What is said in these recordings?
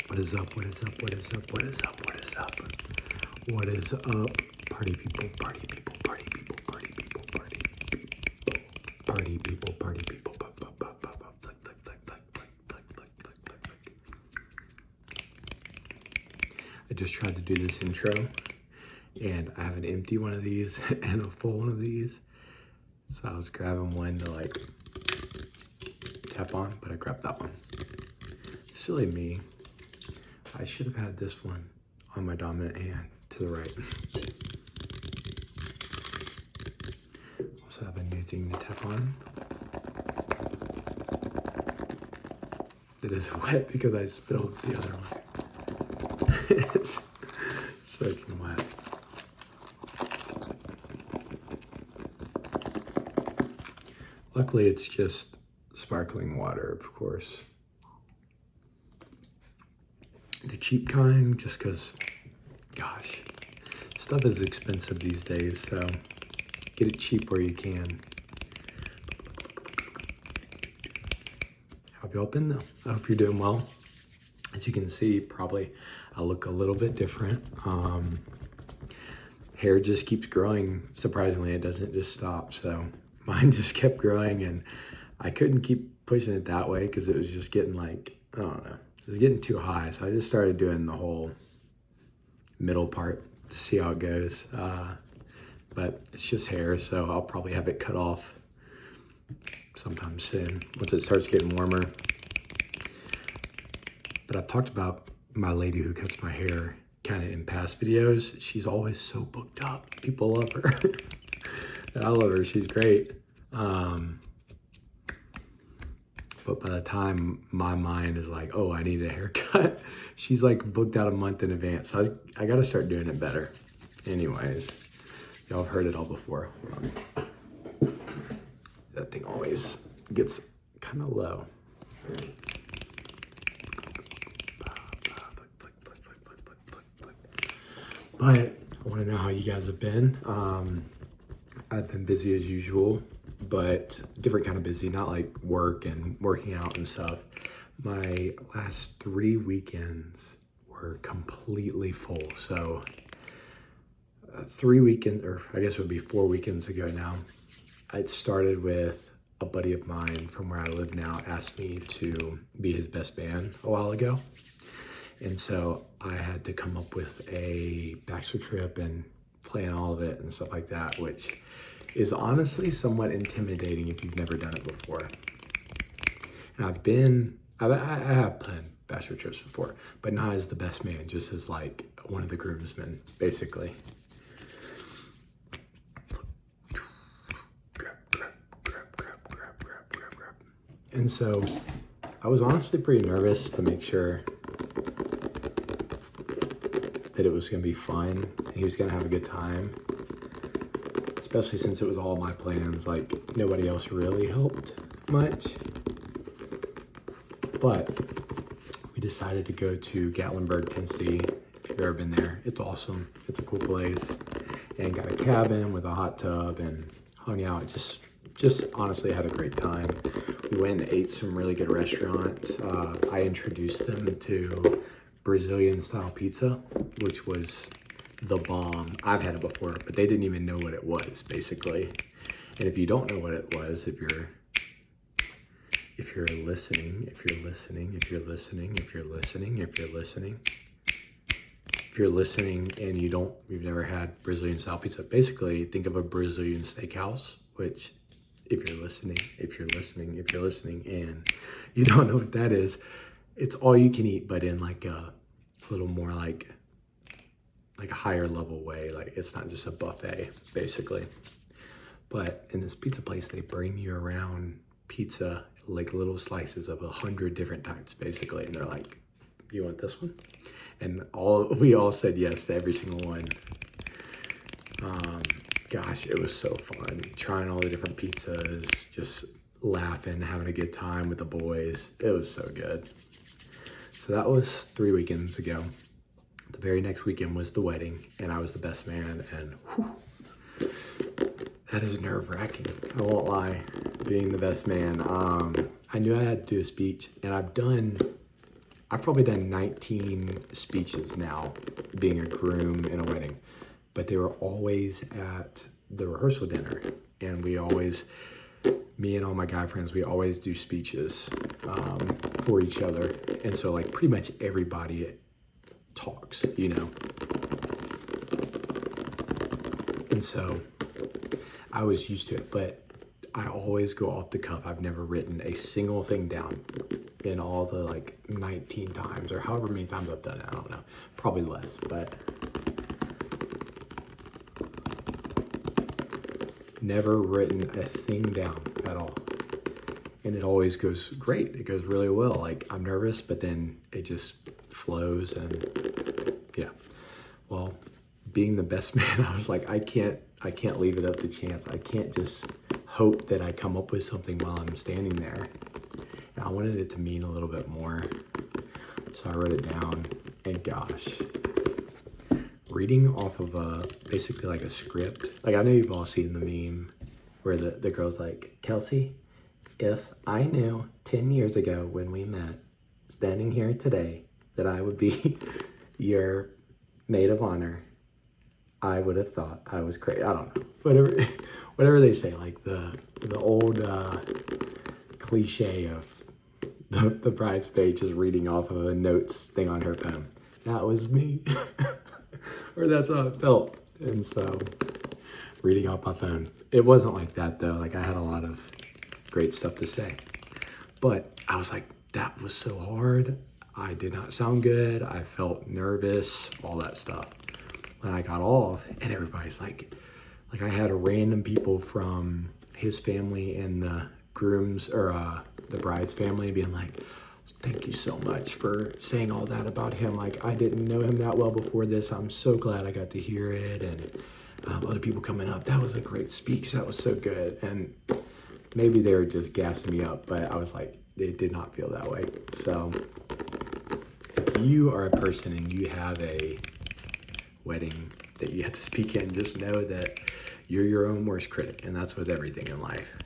What is up? What is up? What is up? What is up? What is up? What is up? Party people, party people, party people, party people, party people, party people, party people. I just tried to do this intro and I have an empty one of these and a full one of these. So I was grabbing one to like tap on, but I grabbed that one. Silly me. I should have had this one on my dominant hand to the right. Also have a new thing to tap on. It is wet because I spilled the other one. It's soaking wet. Luckily, it's just sparkling water, of course. The cheap kind, just because, gosh, stuff is expensive these days, so get it cheap where you can. How have y'all been though? I hope you're doing well. As you can see, probably I look a little bit different. Hair just keeps growing. Surprisingly, it doesn't just stop. So mine just kept growing and I couldn't keep pushing it that way because it was just getting like, I don't know, it was getting too high. So I just started doing the whole middle part to see how it goes. But it's just hair, so I'll probably have it cut off sometime soon once it starts getting warmer. But I've talked about my lady who cuts my hair kind of in past videos. She's always so booked up. People love her. And I love her. She's great. But by the time my mind is like, oh, I need a haircut, she's like booked out a month in advance. So I got to start doing it better. Anyways, y'all have heard it all before. That thing always gets kind of low. But I want to know how you guys have been. I've been busy as usual, but different kind of busy, not like work and working out and stuff. My last 3 weekends were completely full. So 3 weekends, or I guess it would be 4 weekends ago now, I started with a buddy of mine from where I live now asked me to be his best man a while ago. And so I had to come up with a bachelor trip and plan all of it and stuff like that, which is honestly somewhat intimidating if you've never done it before. And I have planned bachelor trips before, but not as the best man, just as like one of the groomsmen, basically. Grab. And so I was honestly pretty nervous to make sure that it was gonna be fun and he was gonna have a good time. Especially since it was all my plans, like nobody else really helped much. But we decided to go to Gatlinburg, Tennessee. If you've ever been there, it's awesome. It's a cool place. And got a cabin with a hot tub and hung out. Just honestly had a great time. We went and ate some really good restaurants. I introduced them to Brazilian style pizza, which was the bomb. I've had it before, but they didn't even know what it was, basically. And if you don't know what it was, if you're listening and you've never had Brazilian style pizza, basically think of a Brazilian steakhouse, which if you're listening and you don't know what that is, it's all you can eat, but in like a little more like a higher level way. Like it's not just a buffet, basically. But in this pizza place, they bring you around pizza, like little slices of 100 different types, basically. And they're like, you want this one? And we all said yes to every single one. Gosh, it was so fun. Trying all the different pizzas, just laughing, having a good time with the boys. It was so good. So that was 3 weekends ago. The very next weekend was the wedding, and I was the best man, and whew, that is nerve-wracking. I won't lie, being the best man. I knew I had to do a speech, and I've done I've probably done 19 speeches now, being a groom in a wedding, but they were always at the rehearsal dinner. And me and all my guy friends, we always do speeches for each other. And so like pretty much everybody talks, you know. And so I was used to it, but I always go off the cuff. I've never written a single thing down in all the like 19 times or however many times I've done it. I don't know, probably less, but never written a thing down at all. And it always goes great. It goes really well. Like I'm nervous, but then it just flows. And yeah, well, being the best man, I was like, I can't leave it up to chance. I can't just hope that I come up with something while I'm standing there. And I wanted it to mean a little bit more. So I wrote it down, and gosh, reading off of basically like a script. Like I know you've all seen the meme where the girl's like, Kelsey, if I knew 10 years ago when we met, standing here today, that I would be your maid of honor, I would have thought I was crazy. I don't know. Whatever they say, like the old cliche of the bridesmaid just reading off of a notes thing on her phone. That was me. Or that's how it felt. And so reading off my phone. It wasn't like that though. Like I had a lot of great stuff to say. But I was like, that was so hard. I did not sound good. I felt nervous, all that stuff. When I got off, and everybody's like I had random people from his family and the groom's or the bride's family being like, thank you so much for saying all that about him. Like I didn't know him that well before this. I'm so glad I got to hear it. And other people coming up, that was a great speech. That was so good. And maybe they were just gassing me up, but I was like, it did not feel that way. So if you are a person and you have a wedding that you have to speak in, just know that you're your own worst critic, and that's with everything in life.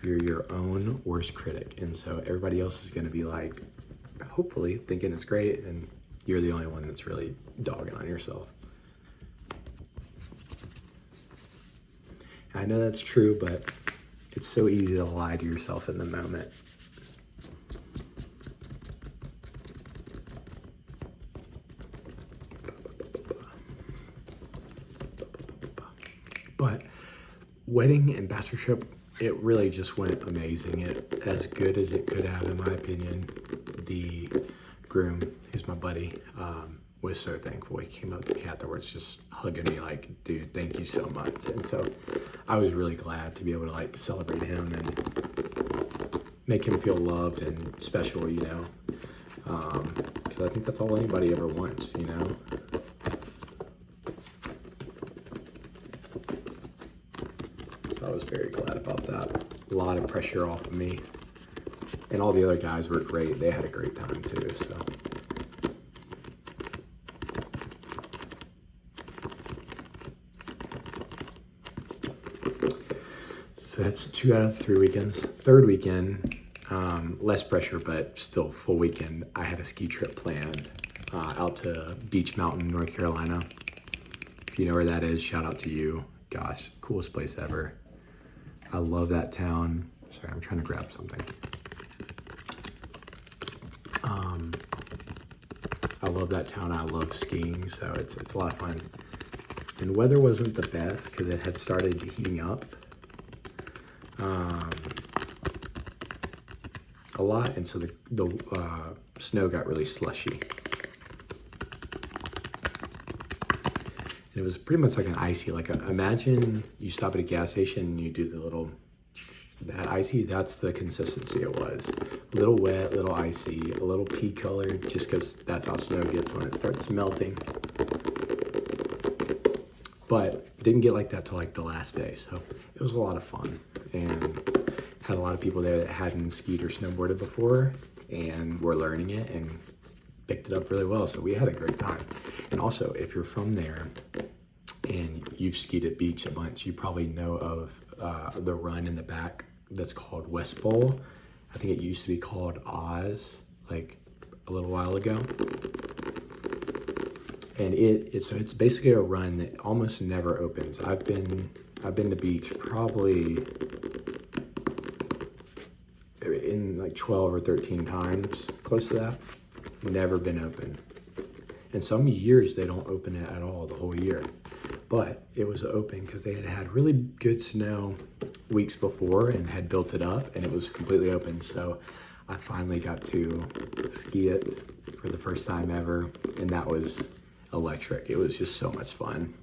You're your own worst critic, and so everybody else is going to be like, hopefully thinking it's great, and you're the only one that's really dogging on yourself. I know that's true, but it's so easy to lie to yourself in the moment. But wedding and bachelorship, it really just went amazing. It as good as it could have, in my opinion. The groom, who's my buddy, was so thankful. He came up to me afterwards, just hugging me like, dude, thank you so much. And so I was really glad to be able to like celebrate him and make him feel loved and special, you know, because I think that's all anybody ever wants, you know. I was very glad about that. A lot of pressure off of me. And all the other guys were great. They had a great time too, so. So that's 2 out of 3 weekends. Third weekend, less pressure, but still full weekend. I had a ski trip planned out to Beach Mountain, North Carolina. If you know where that is, shout out to you. Gosh, coolest place ever. I love that town. Sorry, I'm trying to grab something. I love that town. I love skiing, so it's a lot of fun. And weather wasn't the best because it had started heating up a lot, and so the snow got really slushy. And it was pretty much like an icy, imagine you stop at a gas station and you do the little, that icy, that's the consistency it was. A little wet, a little icy, a little pea colored, just because that's how snow gets when it starts melting. But didn't get like that till like the last day, so it was a lot of fun. And had a lot of people there that hadn't skied or snowboarded before and were learning it and picked it up really well, so we had a great time. And also, if you're from there and you've skied at beach a bunch, you probably know of the run in the back that's called West Bowl. I think it used to be called Oz, like a little while ago. And it's basically a run that almost never opens. I've been to beach probably in like 12 or 13 times, close to that. Never been open. And some years they don't open it at all the whole year. But it was open because they had really good snow weeks before and had built it up, and it was completely open. So I finally got to ski it for the first time ever, and that was electric. It was just so much fun.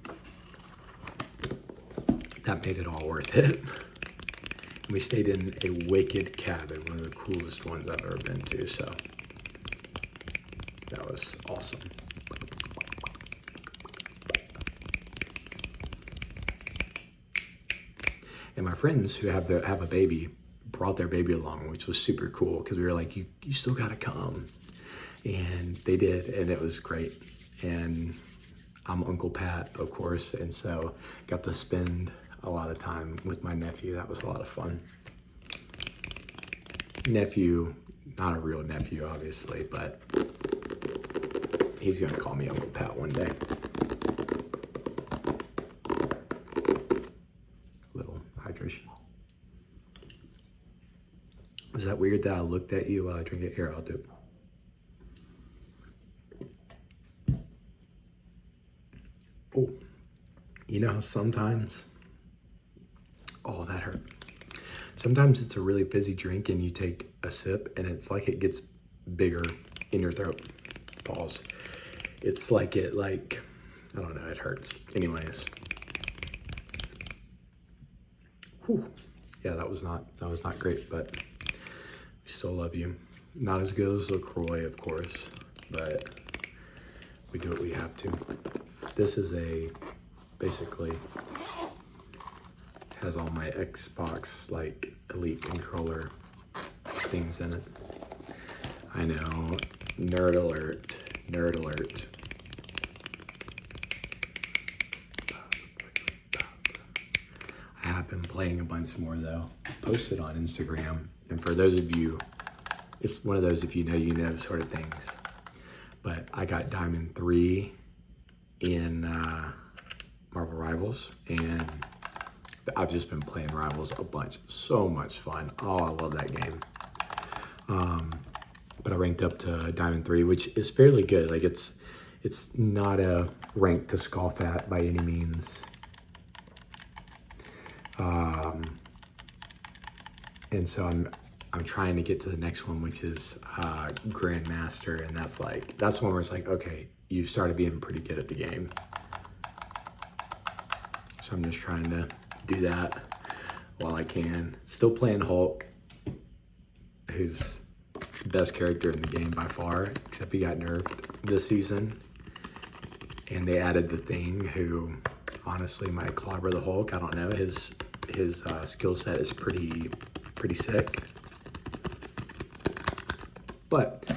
That made it all worth it. We stayed in a wicked cabin, one of the coolest ones I've ever been to, so that was awesome. And my friends who have a baby brought their baby along, which was super cool because we were like, you still gotta come. And they did, and it was great. And I'm Uncle Pat, of course, and so got to spend a lot of time with my nephew. That was a lot of fun. Nephew, not a real nephew, obviously, but he's gonna call me Uncle Pat one day. Little hydration. Was that weird that I looked at you while I drink it? Here, I'll do it. Oh, you know how sometimes, oh, that hurt. Sometimes it's a really fizzy drink and you take a sip and it's like it gets bigger in your throat. Pause. It's like I don't know, it hurts. Anyways. Whew. Yeah, that was not great, but we still love you. Not as good as LaCroix, of course, but we do what we have to. This is basically has all my Xbox like Elite controller things in it. I know, nerd alert. I have been playing a bunch more though. Posted on Instagram, and for those of you, it's one of those if you know sort of things. But I got Diamond 3 in Marvel Rivals, and I've just been playing Rivals a bunch. So much fun. Oh, I love that game. But I ranked up to Diamond 3, which is fairly good. Like it's not a rank to scoff at by any means. And so I'm trying to get to the next one, which is Grandmaster, and that's one where it's like, okay, you've started being pretty good at the game. So I'm just trying to do that while I can. Still playing Hulk, who's the best character in the game by far, except he got nerfed this season. And they added the Thing, who honestly might clobber the Hulk. I don't know. His skill set is pretty sick. But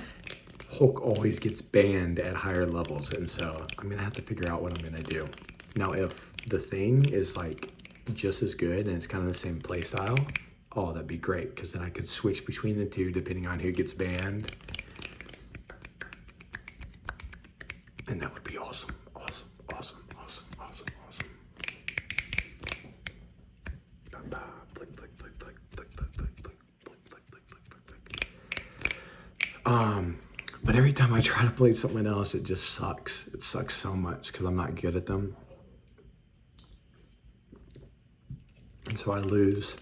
Hulk always gets banned at higher levels, and so I'm gonna have to figure out what I'm gonna do. Now, if the Thing is like just as good and it's kind of the same play style, oh, that'd be great, because then I could switch between the two depending on who gets banned. And that would be awesome. But every time I try to play something else, it just sucks. It sucks so much because I'm not good at them. And so I lose,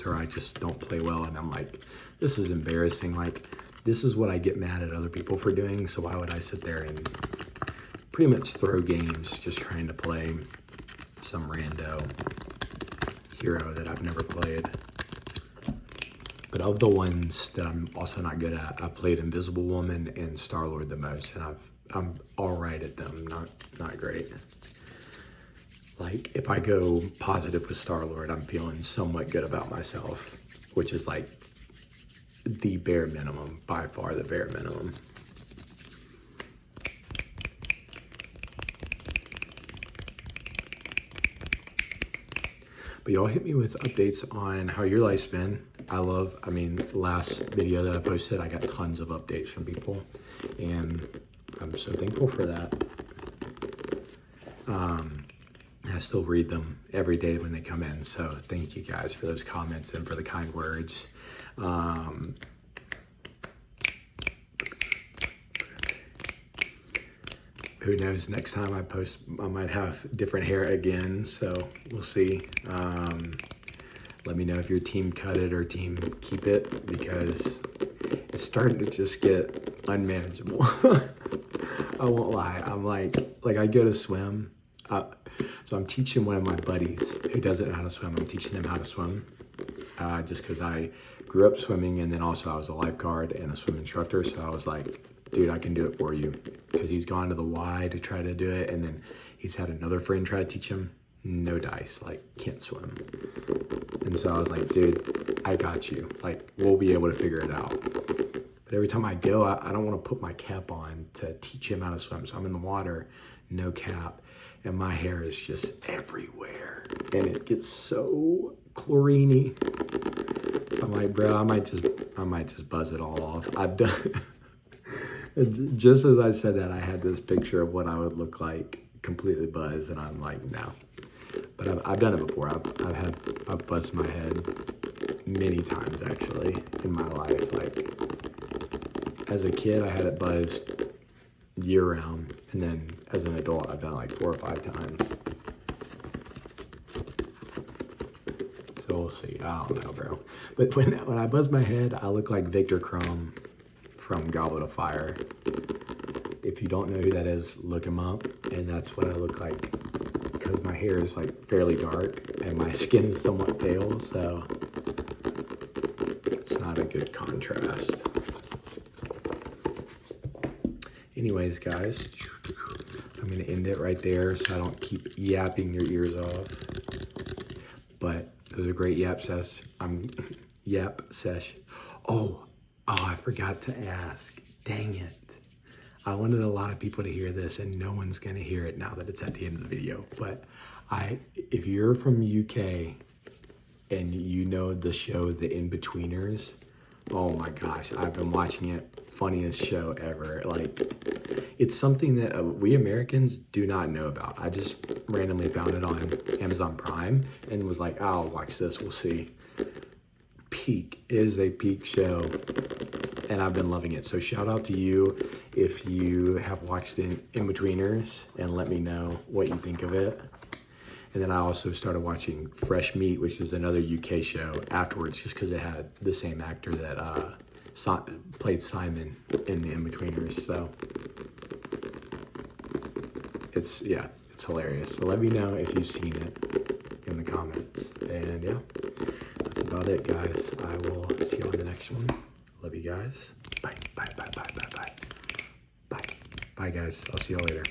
or I just don't play well, and I'm like, this is embarrassing. Like, this is what I get mad at other people for doing, so why would I sit there and pretty much throw games just trying to play some rando hero that I've never played. But of the ones that I'm also not good at, I played Invisible Woman and Star-Lord the most, and I'm all right at them, not great. Like, if I go positive with Star-Lord, I'm feeling somewhat good about myself, which is like the bare minimum, by far the bare minimum. But y'all hit me with updates on how your life's been. I mean, last video that I posted, I got tons of updates from people, and I'm so thankful for that. I still read them every day when they come in, so thank you guys for those comments and for the kind words. Who knows, next time I post, I might have different hair again, so we'll see. Let me know if your team cut it or team keep it, because it's starting to just get unmanageable. I won't lie. I'm like I go to swim. So I'm teaching one of my buddies who doesn't know how to swim. I'm teaching him how to swim, just because I grew up swimming, and then also I was a lifeguard and a swim instructor. So I was like, dude, I can do it for you, because he's gone to the Y to try to do it, and then he's had another friend try to teach him. No dice, like, can't swim. And so I was like, dude, I got you. Like, we'll be able to figure it out. But every time I go, I don't want to put my cap on to teach him how to swim. So I'm in the water, no cap, and my hair is just everywhere. And it gets so chlorine-y. So I'm like, bro, I might just buzz it all off. I've done, just as I said that, I had this picture of what I would look like completely buzzed, and I'm like, no. But I've done it before. I've buzzed my head many times, actually, in my life. Like, as a kid, I had it buzzed year round, and then as an adult, I've done it like 4 or 5 times. So we'll see. I don't know, bro. But when I buzz my head, I look like Victor Crumb from Goblet of Fire. If you don't know who that is, look him up, and that's what I look like, because my hair is like fairly dark and my skin is somewhat pale, so it's not a good contrast. Anyways, guys, I'm going to end it right there so I don't keep yapping your ears off. But it was a great yap session. Oh, I forgot to ask. Dang it. I wanted a lot of people to hear this, and no one's going to hear it now that it's at the end of the video. But if you're from UK and you know the show The In-Betweeners, oh my gosh, I've been watching it. Funniest show ever. Like, it's something that we Americans do not know about. I just randomly found it on Amazon Prime and was like, oh, I'll watch this, we'll see. Peak. It is a peak show, and I've been loving it. So shout out to you if you have watched In-Betweeners, and let me know what you think of it. And then I also started watching Fresh Meat, which is another UK show, afterwards, just because it had the same actor that played Simon in the In-Betweeners. So it's hilarious. So let me know if you've seen it in the comments. And yeah, that's about it, guys. I will see you on the next one. Love you guys. Bye. Bye, guys. I'll see you all later.